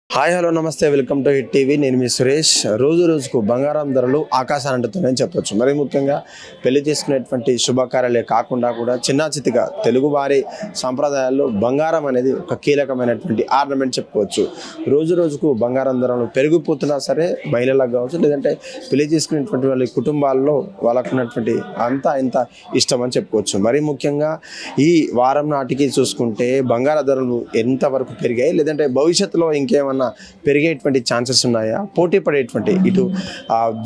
Hi hello నమస్తే welcome to hit TV. నేను మీ సురేష్. రోజు రోజుకు బంగారం ధరలు ఆకాశాన్ని అంటుతున్నాయని చెప్పొచ్చు. మరి ముఖ్యంగా పెళ్లి చేసుకునేటువంటి శుభకార్యాలే కాకుండా కూడా చిన్న చితిగా తెలుగువారి సంప్రదాయాల్లో బంగారం అనేది ఒక కీలకమైనటువంటి ఆర్నమెంట్ చెప్పుకోవచ్చు. రోజు రోజుకు బంగారం ధరలు పెరిగిపోతున్నా సరే మహిళలకు కావచ్చు, లేదంటే పెళ్లి చేసుకునేటువంటి వాళ్ళ కుటుంబాల్లో వాళ్ళకు ఉన్నటువంటి అంతా ఇంత ఇష్టం అని చెప్పుకోవచ్చు. మరి ముఖ్యంగా ఈ వారం నాటికి చూసుకుంటే బంగార ధరలు ఎంతవరకు పెరిగాయి, లేదంటే భవిష్యత్తులో ఇంకేమన్నా పెరిగేటువంటి ఛాన్సెస్ ఉన్నాయా? పోటీ పడేటువంటి ఇటు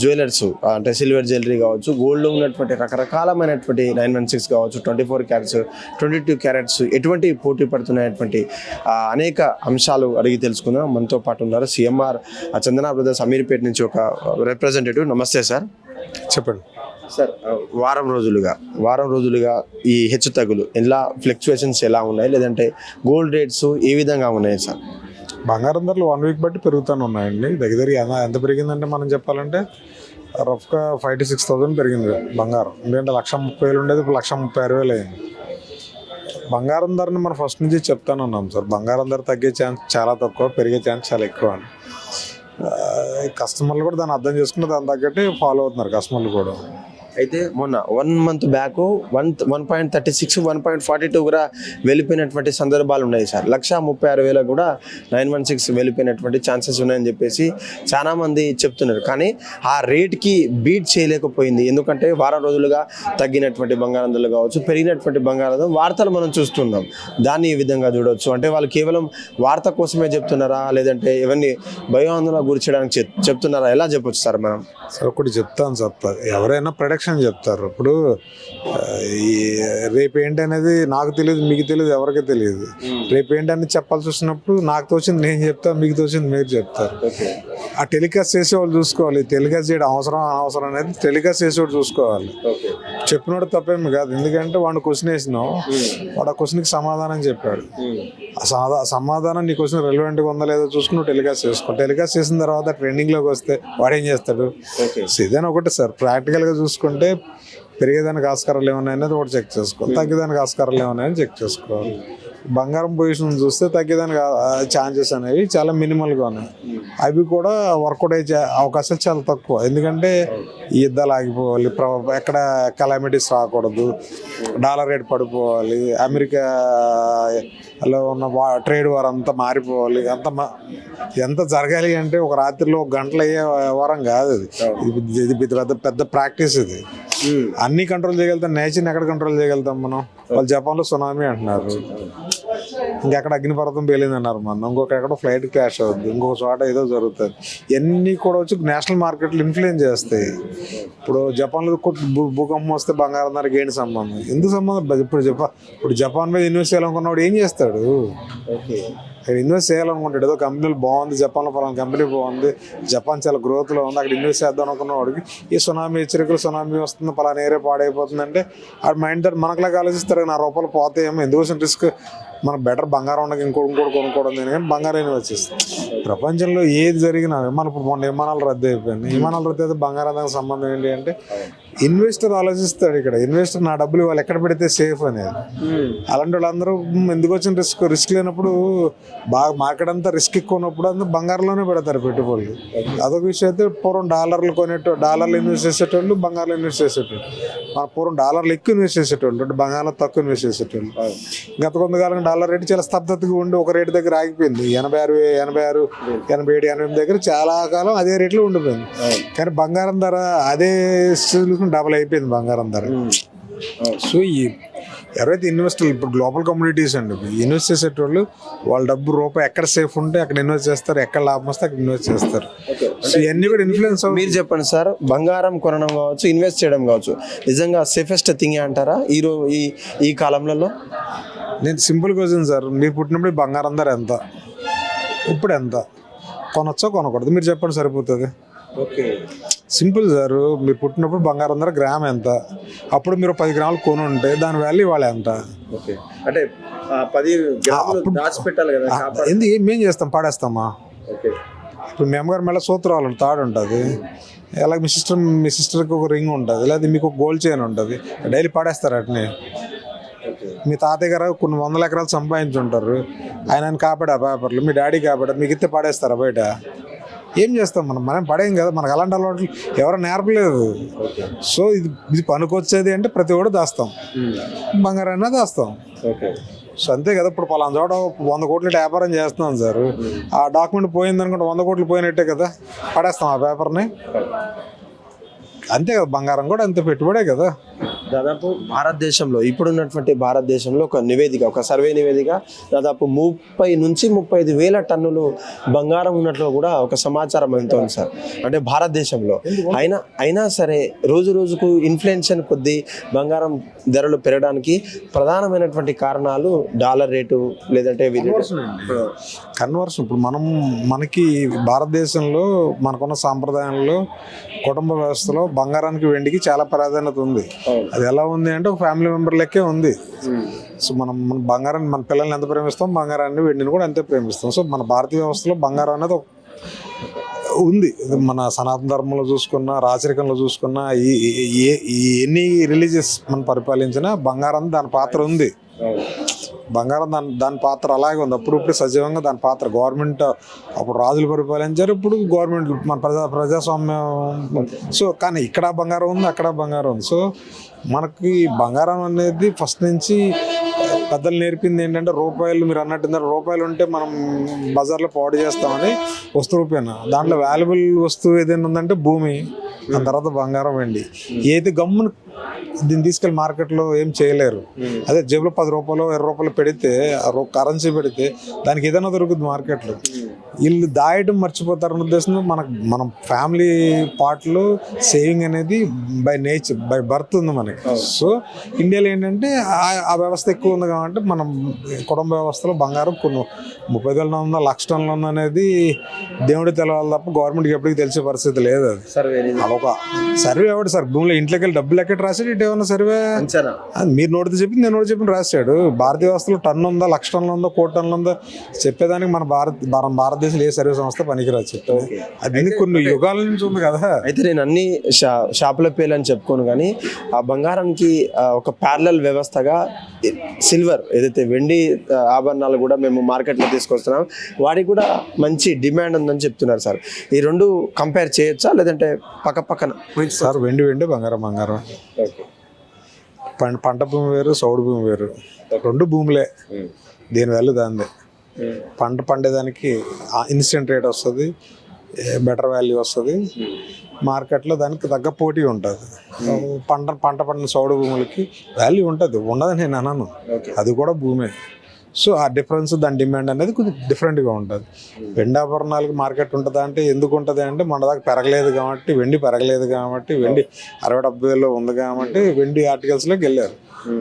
జ్యువెలర్స్ అంటే సిల్వర్ జ్యువెలరీ కావచ్చు, గోల్డ్లో ఉన్నటువంటి రకరకాలమైనటువంటి 916 కావచ్చు, 24 క్యారెట్స్, 22 క్యారెట్స్ ఎటువంటి పోటీ పడుతున్నటువంటి అనేక అంశాలు అడిగి తెలుసుకుందాం. మనతో పాటు ఉన్నారు సిఎంఆర్ చందన బ్రదర్స్ అమీర్పేట నుంచి ఒక రిప్రజెంటేటివ్. నమస్తే సార్. చెప్పండి సార్, వారం రోజులుగా ఈ హెచ్చు తగ్గులు ఎలా ఫ్లక్చువేషన్స్ ఎలా ఉన్నాయి, లేదంటే గోల్డ్ రేట్స్ ఏ విధంగా ఉన్నాయి సార్? బంగారం ధరలు 1 వీక్ బట్టి పెరుగుతూనే ఉన్నాయండి. దగ్గర ఎంత పెరిగిందంటే మనం చెప్పాలంటే రఫ్గా 5,000 to 6,000 పెరిగింది బంగారం. ఎందుకంటే 1,30,000 ఉండేది, ఇప్పుడు 1,36,000 అయింది. బంగారం ధరని మనం ఫస్ట్ నుంచి చెప్తానే ఉన్నాం సార్. బంగారం ధర తగ్గే ఛాన్స్ చాలా తక్కువ, పెరిగే ఛాన్స్ చాలా ఎక్కువ అని. కస్టమర్లు కూడా దాన్ని అర్థం చేసుకుని దాని తగ్గట్టు ఫాలో అవుతున్నారు కస్టమర్లు కూడా. అయితే మొన్న 1 month బ్యాక్ 1.36, 1.42 కూడా వెళ్ళిపోయినటువంటి సందర్భాలు ఉన్నాయి సార్. 1,36,000 కూడా 916 వెళ్ళిపోయినటువంటి ఛాన్సెస్ ఉన్నాయని చెప్పేసి చాలామంది చెప్తున్నారు. కానీ ఆ రేట్కి బీట్ చేయలేకపోయింది. ఎందుకంటే వారం రోజులుగా తగ్గినటువంటి బంగారం ధరలు కావచ్చు, పెరిగినటువంటి బంగారం వార్తలు మనం చూస్తున్నాం. దాన్ని ఈ విధంగా చూడవచ్చు. అంటే వాళ్ళు కేవలం వార్త కోసమే చెప్తున్నారా, లేదంటే ఎవరిని భయాందోళన గురి చేయడానికి చెప్తున్నారా? ఎలా చెప్పొచ్చు సార్ మనం? సార్ ఒకటి చెప్తాను సార్, ఎవరైనా ప్రొడక్షన్ చెప్తారు. ఇప్పుడు రేపు ఏంటనేది నాకు తెలియదు, మీకు తెలియదు, ఎవరికి తెలియదు. రేపు ఏంటనేది చెప్పాల్సి వచ్చినప్పుడు నాకు తోచింది నేను చెప్తాను, మీకు తోచింది మీరు చెప్తారు. ఆ టెలికాస్ట్ చేసేవాళ్ళు చూసుకోవాలి. టెలికాస్ట్ చేయడం అవసరం అనవసరం అనేది టెలికాస్ట్ చేసేవాడు చూసుకోవాలి. చెప్పినోడు తప్పేమి కాదు. ఎందుకంటే వాడు క్వశ్చన్ వేసినావు, వాడు ఆ క్వశ్చన్కి సమాధానం చెప్పాడు. ఆ సమాధానం నీ క్వశ్చన్ రెలవెంట్గా ఉందా లేదో చూసుకుని నువ్వు టెలికాస్ట్ చేసుకో. టెలికాస్ట్ చేసిన తర్వాత ట్రెండింగ్లోకి వస్తే వాడేం చేస్తాడు? ఇదేనా ఒకటి సార్, ప్రాక్టికల్గా చూసుకుంటే పెరిగేదానికి ఆస్కారాలు ఏమన్నాయనేది ఒకటి చెక్ చేసుకోవాలి, తగ్గేదానికి ఆస్కారాలు ఏమన్నాయని చెక్ చేసుకోవాలి. బంగారం పొజిషన్ చూస్తే తగ్గేదానికి ఛాన్సెస్ అనేవి చాలా మినిమల్గా ఉన్నాయి. అవి కూడా వర్కౌట్ అయ్యే అవకాశాలు చాలా తక్కువ. ఎందుకంటే ఈ యుద్ధాలు ఆగిపోవాలి, ఎక్కడ కలామిటీస్ రాకూడదు, డాలర్ రేట్ పడిపోవాలి, అమెరికాలో ఉన్న ట్రేడ్ వార్ అంతా మారిపోవాలి. ఎంత జరగాలి అంటే ఒక రాత్రిలో 1 గంటలు అయ్యే వారం కాదు అది. ఇది పెద్ద ప్రాక్టీస్. ఇది అన్ని కంట్రోల్ చేయగలుగుతాం. నేచర్ని ఎక్కడ కంట్రోల్ చేయగలుగుతాం మనం? వాళ్ళు జపాన్లో సునామీ అంటున్నారు, ఇంకెక్కడ అగ్నిపర్వతం పేలింది అన్నారు. మనం ఎక్కడో ఫ్లైట్ క్రాష్ అవుద్ది, ఇంకొక చోట ఏదో జరుగుతుంది. ఇవన్నీ కూడా వచ్చి నేషనల్ మార్కెట్లు ఇన్ఫ్లుయెన్స్ చేస్తాయి. ఇప్పుడు జపాన్లో భూకంపం వస్తే బంగారం ధరకి ఏంటి సంబంధం? ఎందుకు సంబంధం? ఇప్పుడు జపాన్ మీద ఇన్వెస్ట్ చేయాలనుకున్నవాడు ఏం చేస్తాడు? అక్కడ ఇన్వెస్ట్ చేయాలనుకుంటాడు. ఏదో కంపెనీలు బాగుంది, జపాన్లో పలానా కంపెనీ బాగుంది, జపాన్ చాలా గ్రోత్లో ఉంది, అక్కడ ఇన్వెస్ట్ చేద్దాం అనుకున్న వాడికి ఈ సునామీ హెచ్చరికలు, సునామీ వస్తుంది, పలానా ఏరియా పాడైపోతుందంటే ఆ మైండ్ దగ్గర మనకులాగా ఆలోచిస్తారు. ₹1 పోతాయేమో, ఎందుకోసం రిస్క్? మనకు బెటర్ బంగారం ఉండక ఇంకోటి కొనుక్కోవడం కానీ బంగారం ఇన్వెస్ట్ చేస్తాం. ప్రపంచంలో ఏది జరిగినా మన ఇప్పుడు మొన్న విమానాలు రద్దు అయిపోయింది. విమానాలు రద్దు అయితే బంగారం దానికి సంబంధం ఏంటి అంటే ఇన్వెస్టర్ ఆలోచిస్తాడు. ఇక్కడ ఇన్వెస్టర్ నా డబ్బులు వాళ్ళు ఎక్కడ పెడితే సేఫ్ అనేది. అలాంటి వాళ్ళందరూ ఎందుకు వచ్చిన రిస్క్ లేనప్పుడు, బాగా మార్కెట్ అంతా రిస్క్ ఎక్కువ ఉన్నప్పుడు అందరూ బంగారంలోనే పెడతారు పెట్టుబడులు. అదొక విషయం. అయితే పూర్వం డాలర్లు ఇన్వెస్ట్ చేసేటోళ్ళు, బంగారంలో ఇన్వెస్ట్ చేసేటోళ్ళు. మన పూర్వం డాలర్లు ఎక్కువ ఇన్వెస్ట్ చేసేటోళ్ళు, అంటే బంగారంలో తక్కువ ఇన్వెస్ట్ చేసేటోళ్ళు. గత కొంతకాలంగా డాలర్ రేటు చాలా స్తబ్దతగా ఉండి ఒక రేటు దగ్గర ఆగిపోయింది. 86, 87, 88 దగ్గర చాలా కాలం అదే రేట్లో ఉండిపోయింది. కానీ బంగారం ధర అదే డబల్ అయిపోయింది బంగారం ధర. సో ఎవరైతే ఇన్వెస్టర్లు ఇప్పుడు గ్లోబల్ కమ్యూనిటీస్ అండి, ఇన్వెస్ట్ చేసేటోళ్ళు వాళ్ళ డబ్బు రూపాయి ఎక్కడ సేఫ్ ఉంటే అక్కడ ఇన్వెస్ట్ చేస్తారు, ఎక్కడ లాభం వస్తే అక్కడ ఇన్వెస్ట్ చేస్తారు. సో ఇవన్నీ కూడా ఇన్ఫ్లుయెన్స్. మీరు చెప్పండి సార్, బంగారం కొనడం కావచ్చు, ఇన్వెస్ట్ చేయడం కావచ్చు, నిజంగా సేఫెస్ట్ థింగ్ అంటారా ఈ కాలంలో? నేను సింపుల్ క్వశ్చన్ సార్, మీరు పుట్టినప్పుడు బంగారం ధర ఎంత, ఇప్పుడు ఎంత? కొనొచ్చో కొనకూడదు మీరు చెప్పండి, సరిపోతుంది. Okay, simple sir. మీరు పుట్టినప్పుడు బంగారం ధర గ్రామ్ ఎంత, అప్పుడు మీరు 10 గ్రాములు కొని ఉంటే దాని వాల్యూ వాళ్ళ ఎంత? అంటే 10 గ్రాములు దాచిపెట్టాలి కదా. ఎందుకు ఏం చేస్తాం? పాడేస్తామా? ఇప్పుడు మీ అమ్మగారి మెల్ల సూత్రాలు తాడు ఉంటుంది, అలాగే మీ సిస్టర్కి ఒక రింగ్ ఉంటుంది, లేదా మీకు ఒక గోల్డ్ చైన్ ఉంటుంది, డైలీ పాడేస్తారు అట్నే. మీ తాతయ్య గారు కొన్ని 100 ఎకరాలు సంపాదించుంటారు, ఆయన కాపాడు ఆ పేపర్లు, మీ డాడీ కాపాడారు, మీకు ఇస్తే పాడేస్తారా బయట? ఏం చేస్తాం మనం పడేయం కదా, మనకు అలాంటి అలవాట్లు ఎవరు నేర్పలేదు. సో ఇది పనికొచ్చేది అంటే ప్రతి ఒక్కటి దాస్తాం, బంగారాన్ని దాస్తాం. సో అంతే కదా. ఇప్పుడు పలానా చోట 100 కోట్ల వ్యాపారం చేస్తున్నాం సార్, ఆ డాక్యుమెంట్ పోయింది అనుకుంటే 100 కోట్లు పోయినట్టే కదా, పడేస్తాం ఆ పేపర్ని. అంతే కదా, బంగారం కూడా అంతే పెట్టుబడే కదా. దాదాపు భారతదేశంలో ఇప్పుడున్నటువంటి భారతదేశంలో ఒక నివేదిక, ఒక సర్వే నివేదిక, దాదాపు 30 నుంచి 35 వేల టన్నులు బంగారం ఉన్నట్లు కూడా ఒక సమాచారం అందుతోంది సార్. అంటే భారతదేశంలో అయినా సరే రోజు రోజుకు ఇన్ఫ్లేషన్ కొద్దీ బంగారం ధరలు పెరగడానికి ప్రధానమైనటువంటి కారణాలు డాలర్ రేటు, లేదంటే కన్వర్షన్. ఇప్పుడు మనకి భారతదేశంలో మనకున్న సాంప్రదాయంలో కుటుంబ వ్యవస్థలో బంగారానికి వెండికి చాలా ప్రాధాన్యత ఉంది. అది ఎలా ఉంది అంటే ఒక ఫ్యామిలీ మెంబర్ లెక్కే ఉంది. సో మన బంగారాన్ని, మన పిల్లల్ని ఎంత ప్రేమిస్తాం, బంగారాన్ని వెండిని కూడా అంతే ప్రేమిస్తాం. సో మన భారతీయ వ్యవస్థలో బంగారం అనేది ఉంది. మన సనాతన ధర్మంలో చూసుకున్నా, రాచరికంలో చూసుకున్నా, ఎన్ని రిలీజియస్ మనం పరిపాలించినా బంగారం దాని పాత్ర ఉంది. బంగారం దాని పాత్ర అలాగే ఉంది. అప్పుడు సజీవంగా దాని పాత్ర. గవర్నమెంట్ అప్పుడు రాజులు పరిపాలించారు, ఇప్పుడు గవర్నమెంట్ మన ప్రజాస్వామ్యం. సో కానీ ఇక్కడ బంగారం ఉంది, అక్కడ బంగారం ఉంది. సో మనకి బంగారం అనేది ఫస్ట్ నుంచి పెద్దలు నేర్పింది ఏంటంటే, రూపాయలు మీరు అన్నట్టు రూపాయలు ఉంటే మనం బజార్లో పాడు చేస్తామని వస్తు రూపాయన. దాంట్లో వాల్యుబుల్ వస్తువు ఏదైనా ఉందంటే భూమి, దాని తర్వాత బంగారం, వెండి. ఏది గమ్మును దీన్ని తీసుకెళ్ళి మార్కెట్లో ఏం చేయలేరు. అదే జేబులో 10 రూపాయలు 20 రూపాయలు పెడితే, కరెన్సీ పెడితే దానికి ఏదైనా దొరుకుతుంది మార్కెట్లో. వీళ్ళు దాయడం మర్చిపోతారన్న ఉద్దేశంతో మనం ఫ్యామిలీ పార్ట్లో సేవింగ్ అనేది బై నేచర్, బై బర్త్ ఉంది మనకి. సో ఇండియాలో ఏంటంటే ఆ వ్యవస్థ ఎక్కువ ఉంది కాబట్టి మనం కుటుంబ వ్యవస్థలో బంగారం కొన్ని 30 వేల ఉందా, 1,00,000 టన్నులు ఉంది అనేది దేవుడికి తెలవాలి తప్ప గవర్నమెంట్కి ఎప్పటికీ తెలిసే పరిస్థితి లేదు. అది ఒక సర్వే అవ్వడు సార్. భూమిలో ఇంట్లోకి వెళ్ళి డబ్బులు ఎక్కడ రాశాడు, ఇటు ఏమన్నా సర్వే మీరు నోటితో చెప్పి నేను నోటి చెప్పి రాశాడు. భారతీయ వ్యవస్థలో టన్ను ఉందా, 1,00,000 టన్నులు ఉందా, 1,00,00,000 టన్నులు ఉందా చెప్పేదానికి మన భారతదేశంలో ఏ సర్వే సంస్థ పనికిరాదు చెప్పేది. అది కొన్ని యుగాల నుంచి ఉంది కదా. అయితే నేను అన్ని షాపుల పేర్లు అని చెప్పుకోను, కానీ ఆ బంగారానికి ఒక ప్యారలల్ వ్యవస్థగా సిల్వర్, ఏదైతే వెండి ఆభరణాలు కూడా మేము మార్కెట్లో తీసుకొస్తున్నాం, వాటికి కూడా మంచి డిమాండ్ ఉందని చెప్తున్నారు సార్. ఈ రెండు కంపేర్ చేయొచ్చా, లేదంటే పక్కన? సార్ వెండి బంగారం. పంట భూమి వేరు, సౌడు భూమి వేరు. రెండు భూములే, దీని వాల్యూ దాందే. పంట పండేదానికి ఇన్స్టెంట్ రేట్ వస్తుంది, బెటర్ వాల్యూ వస్తుంది. మార్కెట్లో దానికి తగ్గ పోటీ ఉంటుంది. పంట పండిన సౌడు భూములకి వాల్యూ ఉంటుంది, ఉండదని నేను అనను, అది కూడా భూమే. సో ఆ డిఫరెన్స్, దాని డిమాండ్ అనేది కొంచెం డిఫరెంట్గా ఉంటుంది. వెండి ఆభరణాలకి మార్కెట్ ఉంటుందా అంటే ఎందుకు ఉంటుంది అంటే, మన దాకా పెరగలేదు కాబట్టి, వెండి పెరగలేదు కాబట్టి, వెండి 60-70 వేల్లో ఉంది కాబట్టి వెండి ఆర్టికల్స్లోకి వెళ్ళారు.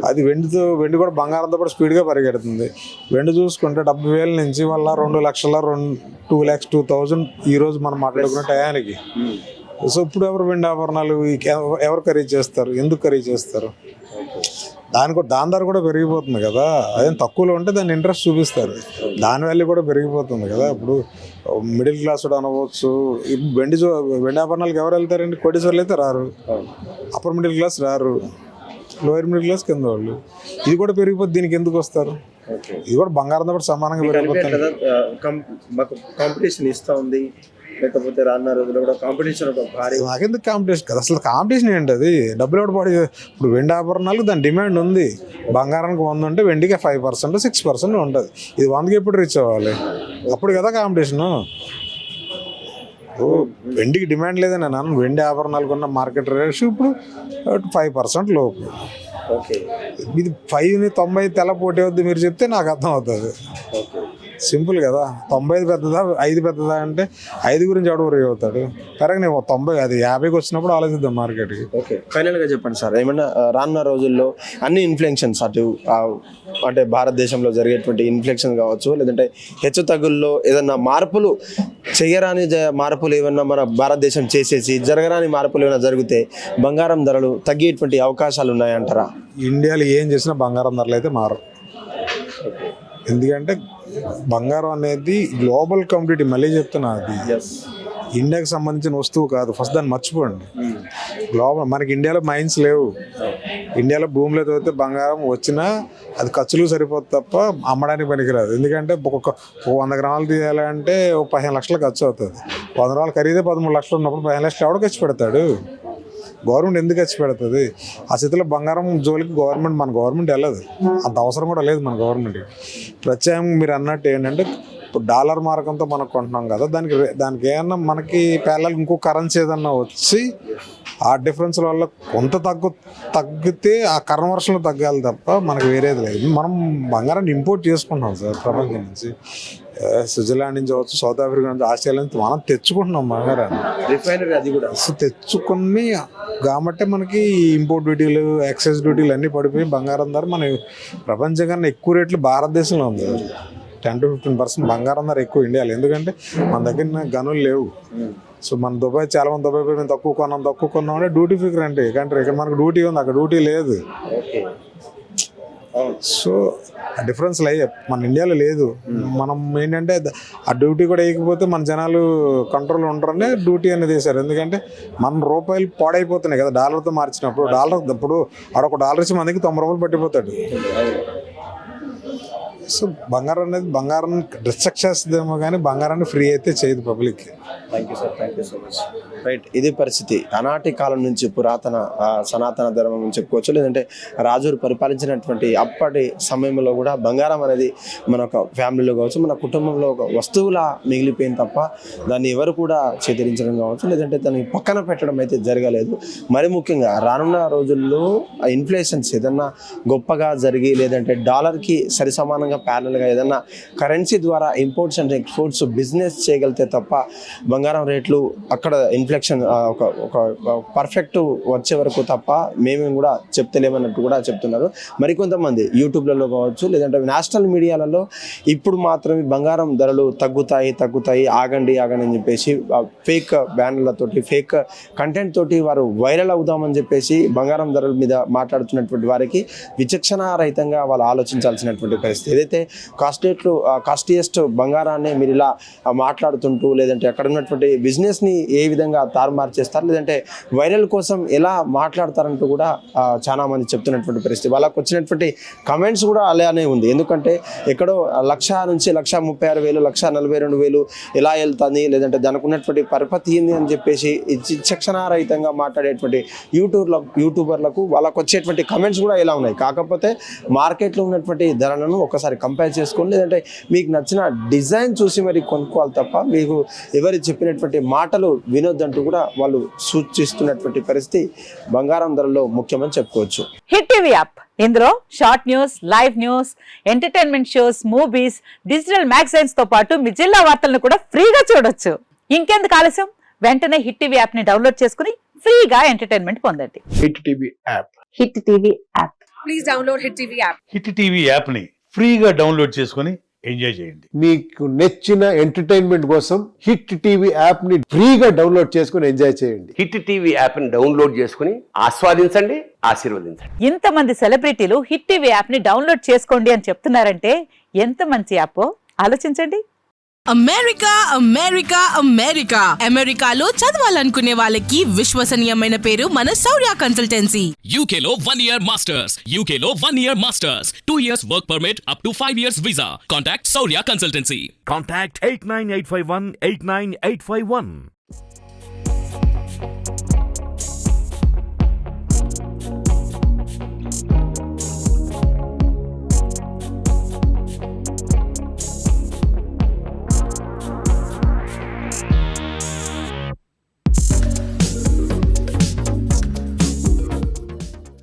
అది వెండి కూడా బంగారంతో కూడా స్పీడ్గా పరిగెడుతుంది. వెండి చూసుకుంటే 70,000 నుంచి వల్ల 2,02,000 ఈరోజు మనం మాట్లాడుకున్న టయానికి. సో ఇప్పుడు ఎవరు వెండి ఆభరణాలు ఎవరు ఖరీదు చేస్తారు, ఎందుకు ఖరీదు చేస్తారు? దాని ధర కూడా పెరిగిపోతుంది కదా. అదేం తక్కువలో ఉంటే దాన్ని ఇంట్రెస్ట్ చూపిస్తారు, దాని వాల్యూ కూడా పెరిగిపోతుంది కదా. ఇప్పుడు మిడిల్ క్లాస్ కూడా అనవచ్చు. వెండి ఆభరణాలకు ఎవరు వెళ్తారండి? కోటీశ్వర్లు అయితే రారు, అప్పర్ మిడిల్ క్లాస్ రారు, లోయర్ మిడిల్ క్లాస్ కింద వాళ్ళు. ఇది కూడా పెరిగిపోతుంది, దీనికి ఎందుకు వస్తారు? ఇది కూడా బంగారంతో కూడా సమానంగా పెరిగిపోతుంది. కాంపిటీషన్ ఇస్తూ ఉంది, లేకపోతే రానున్న రోజుల్లో కూడా కాంపిటీషన్ ఒక భారీ. నాకెందుకు కాంపిటీషన్ కదా, అసలు కాంపిటీషన్ ఏంటి? అది డబ్బులు ఎవరు పాడు. ఇప్పుడు వెండి ఆభరణాలకు దాని డిమాండ్ ఉంది. బంగారానికి 100 ఉంటే వెండికి 5%, 6% ఉంటుంది. ఇది 100కి ఎప్పుడు రీచ్ అవ్వాలి? అప్పుడు కదా కాంపిటీషను. వెండికి డిమాండ్ లేదని అన్నాను. వెండి ఆభరణాలకు ఉన్న మార్కెట్ రేట్ ఇప్పుడు 5% లోపు. ఇది 5ని 90 తెల్ల పోటీ అవుద్ది మీరు చెప్తే నాకు అర్థం అవుతుంది. సింపుల్ కదా. 90 పెద్దదా, 5 పెద్దదా అంటే 5 గురించి ఎవడు వరీ అవుతాడు? కరెక్ట్, 90 అది 50కి వచ్చినప్పుడు ఆలోచిద్దాం మార్కెట్కి. ఓకే, ఫైనల్గా చెప్పండి సార్, ఏమన్నా రానున్న రోజుల్లో అన్ని ఇన్ఫ్లేషన్స్ అంటే భారతదేశంలో జరిగేటువంటి ఇన్ఫ్లేషన్ కావచ్చు, లేదంటే హెచ్చు తగ్గుల్లో ఏదన్నా మార్పులు, చేయరాని మార్పులు ఏమన్నా మన భారతదేశం చేసేసి జరగరాని మార్పులు ఏమైనా జరిగితే బంగారం ధరలు తగ్గేటువంటి అవకాశాలు ఉన్నాయంటారా? ఇండియాలో ఏం చేసినా బంగారం ధరలు అయితే మారు. ఎందుకంటే బంగారం అనేది గ్లోబల్ కమ్యూనిటీ, మళ్ళీ చెప్తున్నా, అది ఇండియాకి సంబంధించిన వస్తువు కాదు. ఫస్ట్ దాన్ని మర్చిపోండి. గ్లోబల్, మనకి ఇండియాలో మైన్స్ లేవు, ఇండియాలో భూమిలో తవ్వితే బంగారం వచ్చినా అది ఖర్చులు సరిపోతుంది తప్ప అమ్మడానికి పనికిరాదు. ఎందుకంటే ఒక 100 గ్రాములు తీయాలంటే 15 లక్షలు ఖర్చు అవుతుంది. 100 గ్రాములు ఖరీదే 13 లక్షలు ఉన్నప్పుడు 15 లక్షలు ఎవడు ఖర్చు పెడతాడు? గవర్నమెంట్ ఎందుకు ఖర్చు పెడుతుంది? ఆ స్థితిలో బంగారం జోలికి మన గవర్నమెంట్ వెళ్ళదు. అంత అవసరం కూడా లేదు మన గవర్నమెంట్కి. ప్రత్యేకంగా మీరు అన్నట్టు ఏంటంటే ఇప్పుడు డాలర్ మార్గంతో మనం కొంటున్నాం కదా, దానికి ఏమన్నా మనకి పేర్లకు ఇంకో కరెన్సీ ఏదన్నా వచ్చి ఆ డిఫరెన్స్ వల్ల కొంత తగ్గితే ఆ కన్వర్షన్లో తగ్గాలి తప్ప మనకు వేరేది లేదు. మనం బంగారాన్ని ఇంపోర్ట్ చేసుకుంటున్నాం సార్ ప్రపంచం నుంచి. స్విట్జర్లాండ్ నుంచి అవచ్చు, సౌత్ ఆఫ్రికా నుంచి, ఆస్ట్రేలియా నుంచి మనం తెచ్చుకుంటున్నాం బంగారాన్ని. రిఫైనరీ అది కూడా తెచ్చుకుని కాబట్టి మనకి ఇంపోర్ట్ డ్యూటీలు, ఎక్సైజ్ డ్యూటీలు అన్నీ పడిపోయి బంగారం ధర మన ప్రపంచం కన్నా ఎక్కువ రేట్లు భారతదేశంలో ఉంది. 10 to 15% బంగారం ధర ఎక్కువ ఇండియాలో. ఎందుకంటే మన దగ్గర గనులు లేవు. సో మన దుబాయ్ చాలా మంది దుబాయ్ పోయి మేము తక్కువ కొన్నాం అంటే డ్యూటీ ఫ్రీ కంట్రీ. ఇక్కడ మనకు డ్యూటీ ఉంది, అక్కడ డ్యూటీ లేదు. సో ఆ డిఫరెన్స్ మన ఇండియాలో లేదు. మనం ఏంటంటే ఆ డ్యూటీ కూడా వేయకపోతే మన జనాలు కంట్రోల్ ఉండరనే డ్యూటీ అనేది వేశారు. ఎందుకంటే మన రూపాయలు పాడైపోతున్నాయి కదా డాలర్తో మార్చినప్పుడు. ఇప్పుడు ఆడొక డాలర్ ఇచ్చి మనకి 90 రూపాయలు పట్టిపోతాడు. సో బంగారం డిస్ట్రక్ట్ చేస్తుందేమో కానీ బంగారాన్ని ఫ్రీ అయితే చేయదు పబ్లిక్కి. Thank you so much. Right, ఇది పరిస్థితి. ఆనాటి కాలం నుంచి పురాతన సనాతన ధర్మం అని చెప్పుకోవచ్చు, లేదంటే రాజులు పరిపాలించినటువంటి అప్పటి సమయంలో కూడా బంగారం అనేది మన ఒక ఫ్యామిలీలో కావచ్చు, మన కుటుంబంలో ఒక వస్తువులా మిగిలిపోయింది తప్ప దాన్ని ఎవరు కూడా చేతరించడం కావచ్చు, లేదంటే దాన్ని పక్కన పెట్టడం అయితే జరగలేదు. మరి ముఖ్యంగా రానున్న రోజుల్లో ఇన్ఫ్లేషన్స్ ఏదన్నా గొప్పగా జరిగి, లేదంటే డాలర్కి సరి సమానంగా ప్యారల్గా ఏదన్నా కరెన్సీ ద్వారా ఇంపోర్ట్స్ అండ్ ఎక్స్పోర్ట్స్ బిజినెస్ చేయగలిగితే తప్ప బంగారం రేట్లు అక్కడ ఇన్ఫ్లేషన్ ఒక పర్ఫెక్ట్ వచ్చే వరకు తప్ప మేమేం కూడా చెప్తలేమన్నట్టు కూడా చెప్తున్నారు. మరికొంతమంది యూట్యూబ్లలో కావచ్చు, లేదంటే నేషనల్ మీడియాలలో ఇప్పుడు మాత్రమే బంగారం ధరలు తగ్గుతాయి ఆగండి అని చెప్పేసి ఫేక్ బ్యానర్లతోటి, ఫేక్ కంటెంట్ తోటి వారు వైరల్ అవుదామని చెప్పేసి బంగారం ధరల మీద మాట్లాడుతున్నటువంటి వారికి విచక్షణారహితంగా వాళ్ళు ఆలోచించాల్సినటువంటి పరిస్థితి. ఏదైతే కాస్ట్లీయెస్ట్ బంగారాన్ని మీరు ఇలా మాట్లాడుతుంటూ, లేదంటే అక్కడ ఉన్నటువంటి బిజినెస్ని ఏ విధంగా తారుమారు చేస్తారు, లేదంటే వైరల్ కోసం ఎలా మాట్లాడతారంటూ కూడా చాలా మంది చెప్తున్నటువంటి పరిస్థితి. వాళ్ళకు వచ్చినటువంటి కమెంట్స్ కూడా అలానే ఉంది. ఎందుకంటే ఎక్కడో 1,00,000 నుంచి 1,36,000, 1,42,000 ఎలా వెళ్తుంది, లేదంటే దానికి ఉన్నటువంటి పరపతి ఏంది అని చెప్పేసి విచక్షణారహితంగా మాట్లాడేటువంటి యూట్యూబర్లకు వాళ్ళకు వచ్చేటువంటి కమెంట్స్ కూడా ఎలా ఉన్నాయి. కాకపోతే మార్కెట్లో ఉన్నటువంటి ధరలను ఒకసారి కంపేర్ చేసుకోండి, లేదంటే మీకు నచ్చిన డిజైన్ చూసి మరి కొనుక్కోవాలి తప్ప మీకు ఎవరు చెప్పినటువంటి మాటలు వినొద్దంటూ కూడా వాళ్ళు సూచిస్తున్నటువంటి పరిస్థితి బంగారం ధరలో ముఖ్యమని చెప్పుకోవచ్చు. హిట్ టీవీ యాప్, ఇందులో short news, live news, entertainment shows, movies, digital magazines తో పాటు మీ జిల్లా వార్తలను కూడా ఫ్రీగా చూడొచ్చు. ఇంకెందుకు ఆలస్యం, వెంటనే హిట్ టీవీ యాప్ ని డౌన్లోడ్ చేసుకుని ఫ్రీగా ఎంటర్టైన్మెంట్ పొందండి. Hit TV app. Hit TV app. Please download hit TV app. Hit TV app ని ఫ్రీగా డౌన్లోడ్ చేసుకొని ఎంజాయ్ చేయండి. మీకు నచ్చిన ఎంటర్టైన్మెంట్ కోసం హిట్ టీవీ యాప్ ని ఫ్రీగా డౌన్లోడ్ చేసుకుని ఎంజాయ్ చేయండి. హిట్ టీవీ యాప్ ని డౌన్లోడ్ చేసుకుని ఆస్వాదించండి, ఆశీర్వదించండి. ఇంతమంది సెలబ్రిటీలు హిట్ టీవీ యాప్ ని డౌన్లోడ్ చేసుకోండి అని చెప్తున్నారంటే ఎంత మంచి యాప్ ఆలోచించండి. అమెరికాలో చదవాలనుకునే వాళ్ళకి విశ్వసనీయమైన పేరు మన శౌర్య కన్సల్టెన్సీ. UK లో 1 year masters, UK లో 1 year masters, 2 years work permit up to 5 years visa. Contact Saurya Consultancy. Contact 89851 89851.